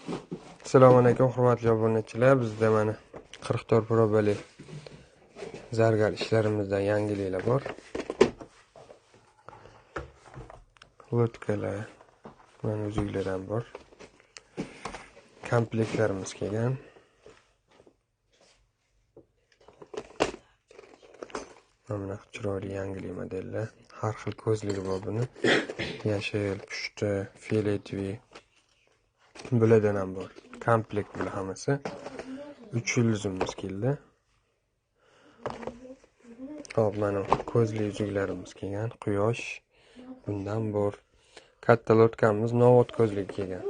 Assalomu alaykum hurmatli obunachilar. Bizda mana 44 probali zargar ishlarimizda yangiliklar bor. Lotkalar, mana uzuklar ham bor. Komplektlarimiz kelgan. Mana chiroyli yangilik modellar. Har xil ko'zligi bor buni. Yashil, pushti, fioletoviy. Bulardan ham bor. Komplekt bular hammasi. 3 yulduzimiz keldi. Hop, mana ko'zli uzuklarimiz kelgan. Quyosh bundan bor. Katta lotkamiz Novot ko'zligi kelgan.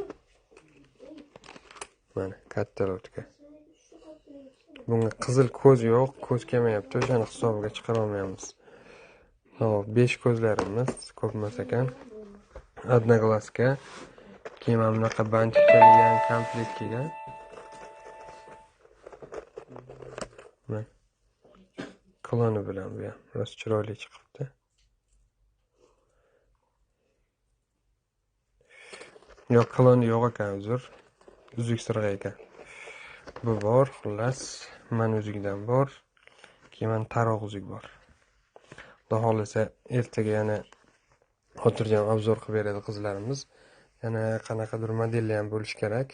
Mana katta lotka. Bunga qizil ko'z yo'q, ko'z kelmayapti, o'shani hisobiga chiqara olmayapmiz. Hop, 5 ko'zlarimiz ko'pmas ekan. Одноглазка. Keyin mana bunaqa bantikchalar komplekt kelgan. Mana kloni bilan bu ham rost chiroyli chiqibdi. Yo'q, kloni yo'q ekan, uzr. Uzuk sirg'a ekan. Bu bor, xullas, mana uzukdan bor. Keyin mana taroq uzuk bor. Xudo xolasa ertaga yana xotirjam obzor qilib beradi qizlarimiz. Yana qanaqadir modellar ham bo'lish kerak.